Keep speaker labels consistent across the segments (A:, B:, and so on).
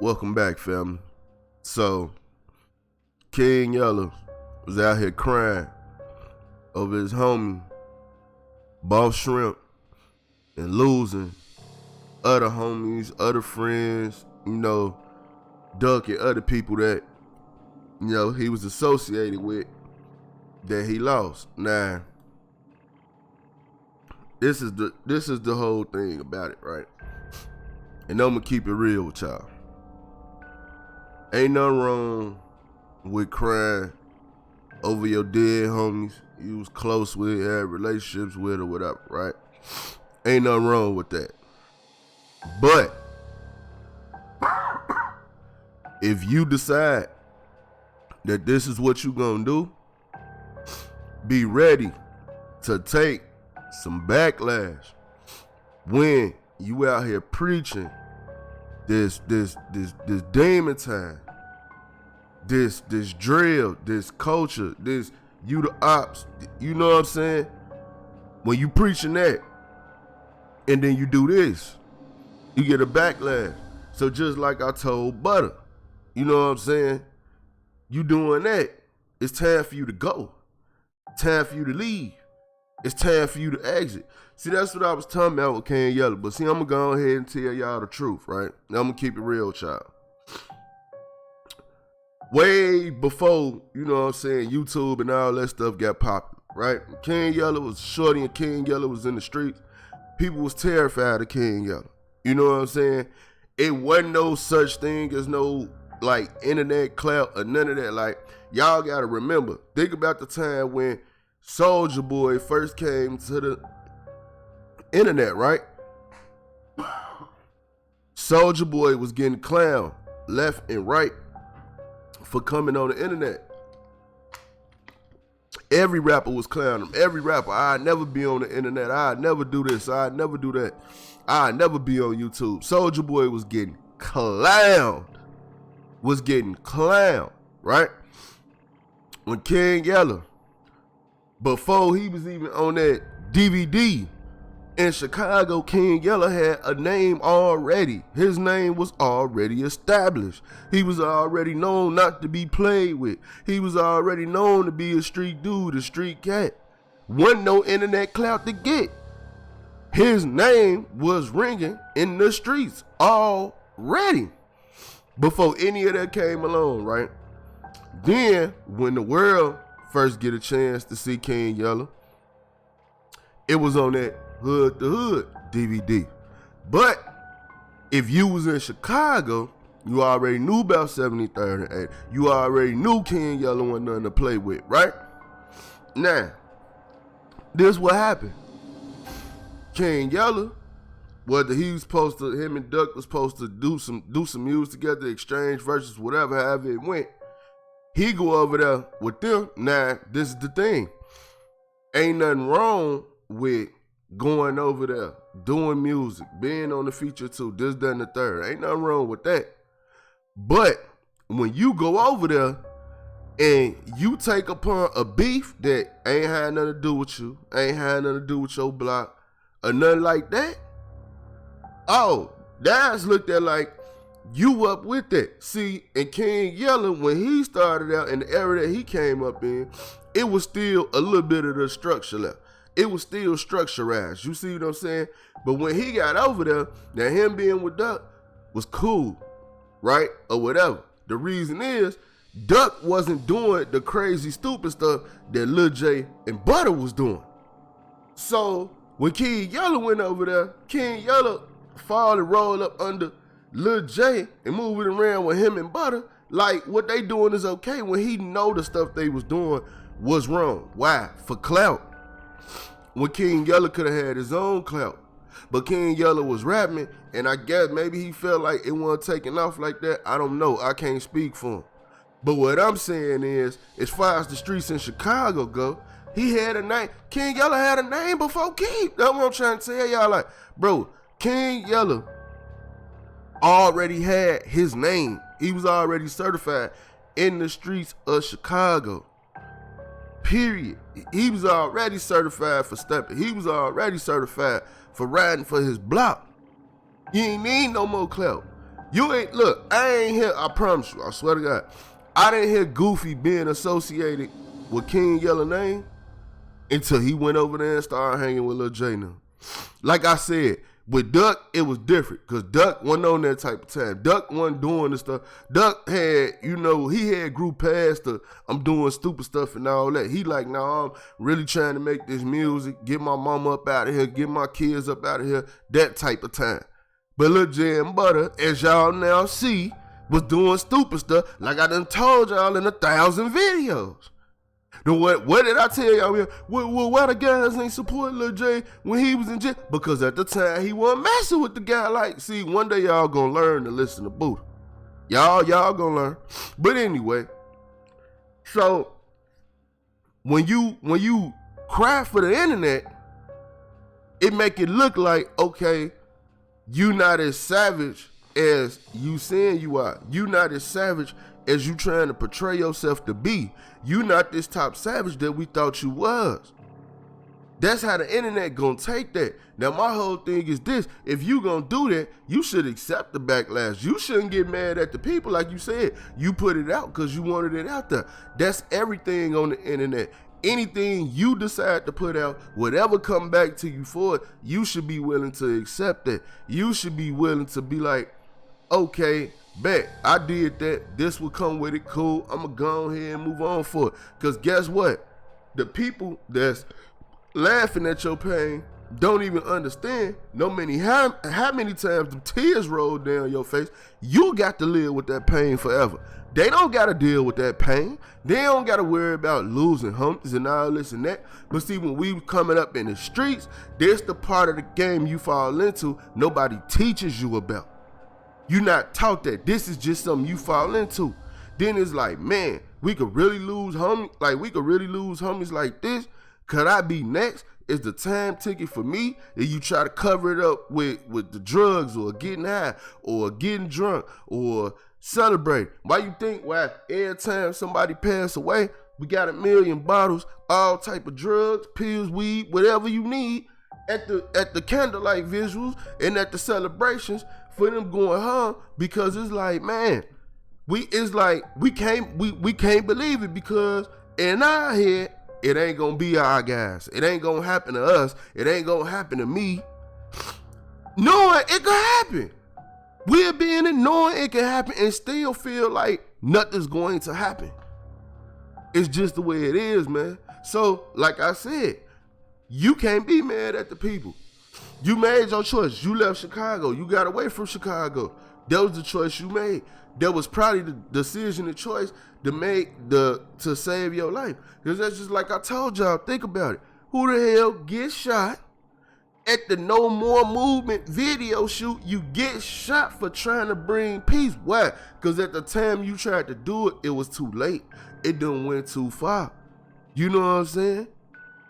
A: Welcome back, family. So, King Yella was out here crying over his homie, Boss Shrimp, and losing other homies, other friends, Duck and other people that, he was associated with that he lost. Now, this is the whole thing about it, right? And I'm gonna keep it real with y'all. Ain't nothing wrong with crying over your dead homies you was close with, had relationships with, or whatever, right? Ain't nothing wrong with that. But if you decide that this is what you gonna do, be ready to take some backlash when you out here preaching this demon time, this drill, this culture, this you the ops, you know what I'm saying? When you preaching that and then you do this, you get a backlash. So just like I told Butter, you know what I'm saying? You doing that, it's time for you to go. Time for you to leave. It's time for you to exit. See, that's what I was talking about with King Yella. But see, I'm going to go ahead and tell y'all the truth, right? Now I'm going to keep it real, child. Way before, YouTube and all that stuff got popular, right? King Yella was shorty and King Yella was in the streets. People was terrified of King Yella. You know what I'm saying? It wasn't no such thing as no, internet clout or none of that. Like, y'all got to remember, think about the time when Soulja Boy first came to the internet, right? Soulja Boy was getting clowned left and right for coming on the internet. Every rapper was clowning him. Every rapper, I'd never be on the internet. I'd never do this. I'd never do that. I'd never be on YouTube. Soulja Boy was getting clowned. Right? When King Yella, before he was even on that DVD in Chicago, King Yella had a name already. His name was already established. He was already known not to be played with. He was already known to be a street dude, a street cat. Wasn't no internet clout to get. His name was ringing in the streets already before any of that came along, right? Then, when the world first get a chance to see King Yella, it was on that Hood to Hood DVD. But if you was in Chicago, you already knew about 73rd and 8th. You already knew King Yella wasn't nothing to play with, right? Now, this what happened. King Yella, whether him and Duck was supposed to do some music together, exchange versus whatever, however it went. He go over there with them. Now, this is the thing. Ain't nothing wrong with going over there, doing music, being on the feature too, this, that, and the third. Ain't nothing wrong with that. But when you go over there and you take upon a beef that ain't had nothing to do with you, ain't had nothing to do with your block, or nothing like that, that's looked at like you up with that. See, and King Yella, when he started out in the era that he came up in, it was still a little bit of the structure left. It was still structurized. You see what I'm saying? But when he got over there, now him being with Duck was cool, right? Or whatever. The reason is, Duck wasn't doing the crazy, stupid stuff that Lil J and Butter was doing. So, when King Yella went over there, King Yella fall and roll up under Lil J and move it around with him and Butter, like what they doing is okay when he know the stuff they was doing was wrong. Why? For clout. When King Yella could have had his own clout. But King Yella was rapping, and I guess maybe he felt like it wasn't taking off like that. I don't know. I can't speak for him. But what I'm saying is, as far as the streets in Chicago go, he had a name. King Yella had a name before Keith. That's what I'm trying to tell y'all. Like, bro, King Yella already had his name. He was already certified in the streets of Chicago. Period. He was already certified for stepping. He was already certified for riding for his block. He ain't need no more clout. You ain't, look, I ain't hear, I promise you, I swear to God, I didn't hear Goofy being associated with King Yella name until he went over there and started hanging with Lil J now. Like I said, with Duck, it was different because Duck wasn't on that type of time. Duck wasn't doing the stuff. Duck had, he had grew past the I'm doing stupid stuff and all that. He like, nah, I'm really trying to make this music, get my mama up out of here, get my kids up out of here, that type of time. But Lil J and Butter, as y'all now see, was doing stupid stuff like I done told y'all in 1,000 videos. What did I tell y'all? Well, why the guys ain't supporting Lil J when he was in jail? Because at the time he wasn't messing with the guy. Like, see, one day y'all gonna learn to listen to Buddha. Y'all gonna learn. But anyway, so when you cry for the internet, it make it look like, okay, you not as savage as you saying you are. You not as savage as you trying to portray yourself to be. You not this top savage that we thought you was. That's how the internet gonna take that. Now my whole thing is this: if you gonna do that, you should accept the backlash. You shouldn't get mad at the people, like you said. You put it out because you wanted it out there. That's everything on the internet. Anything you decide to put out, whatever come back to you for it, you should be willing to accept that. You should be willing to be like, okay, bet, I did that. This will come with it. Cool. I'm going to go ahead and move on for it. Because guess what? The people that's laughing at your pain don't even understand how many times the tears roll down your face. You got to live with that pain forever. They don't got to deal with that pain. They don't got to worry about losing homies and all this and that. But see, when we coming up in the streets, there's the part of the game you fall into nobody teaches you about. You're not taught that. This is just something you fall into. Then it's like, man, we could really lose homies like this. Could I be next? Is the time ticket for me? If you try to cover it up with the drugs or getting high or getting drunk or celebrate. Why you think every time somebody pass away, we got 1 million bottles, all type of drugs, pills, weed, whatever you need at the candlelight visuals and at the celebrations for them going home? Because it's like, man, we can't believe it because in our head, it ain't gonna be our guys. It ain't gonna happen to us. It ain't gonna happen to me. Knowing it could happen. We're being it, knowing it can happen and still feel like nothing's going to happen. It's just the way it is, man. So, like I said, you can't be mad at the people. You made your choice. You left Chicago. You got away from Chicago. That was the choice you made. That was probably the decision and choice to save your life. Because that's just like I told y'all, think about it. Who the hell gets shot at the No More Movement video shoot? You get shot for trying to bring peace. Why? Because at the time you tried to do it, it was too late. It done went too far. You know what I'm saying?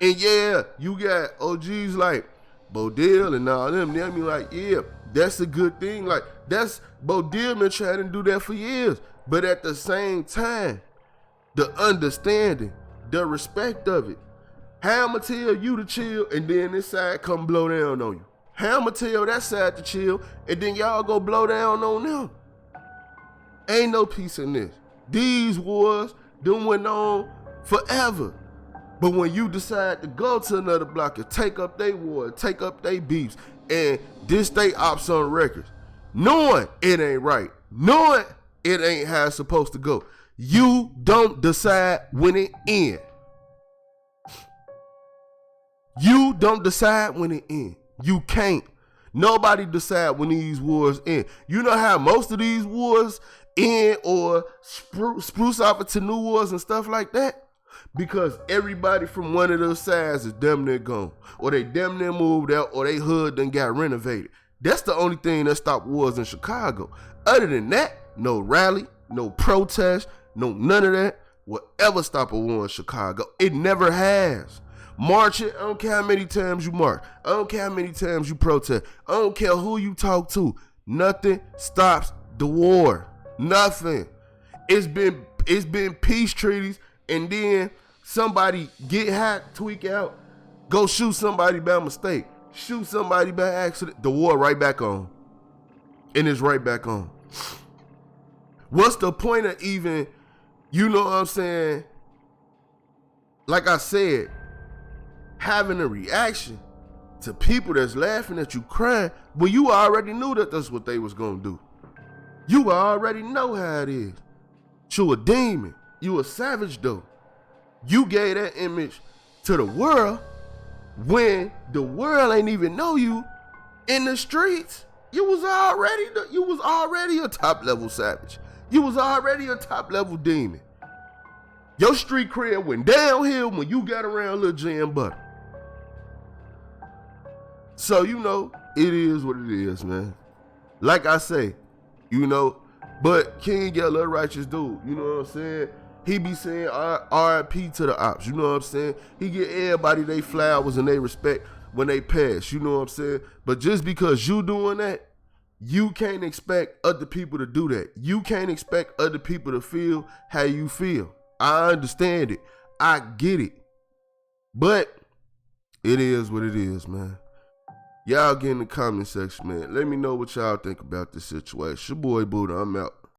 A: And yeah, you got OGs like Bodil and all them. They be like, yeah, that's a good thing. Like, that's Bodil been trying to do that for years. But at the same time, the understanding, the respect of it. How I'ma tell you to chill and then this side come blow down on you? How I'ma tell that side to chill and then y'all go blow down on them? Ain't no peace in this. These wars done went on forever. But when you decide to go to another block and take up they war, take up they beefs, and this they ops on records, knowing it ain't right, knowing it ain't how it's supposed to go, you don't decide when it ends. You don't decide when it ends. You can't. Nobody decide when these wars end. You know how most of these wars end or spruce off into new wars and stuff like that? Because everybody from one of those sides is damn near gone. Or they damn near moved out or they hood done got renovated. That's the only thing that stopped wars in Chicago. Other than that, no rally, no protest, no none of that will ever stop a war in Chicago. It never has. Marching, I don't care how many times you march. I don't care how many times you protest. I don't care who you talk to. Nothing stops the war. Nothing. It's been peace treaties and then somebody get hot, tweak out, go shoot somebody by mistake, shoot somebody by accident, the war right back on. And it's right back on. What's the point of even, you know what I'm saying? Like I said, having a reaction to people that's laughing at you crying when you already knew that that's what they was gonna do. You already know how it is. You a demon. You a savage though. You gave that image to the world when the world ain't even know you in the streets. You was already a top level savage. You was already a top level demon. Your street cred went downhill when you got around Lil J and Butter. So, you know, it is what it is, man. Like I say, you know, but King Yella, righteous dude, you know what I'm saying? He be saying R.I.P. to the ops, you know what I'm saying? He get everybody they flowers and they respect when they pass, you know what I'm saying? But just because you doing that, you can't expect other people to do that. You can't expect other people to feel how you feel. I understand it. I get it. But it is what it is, man. Y'all get in the comment section, man. Let me know what y'all think about this situation. Your boy Buddha, I'm out.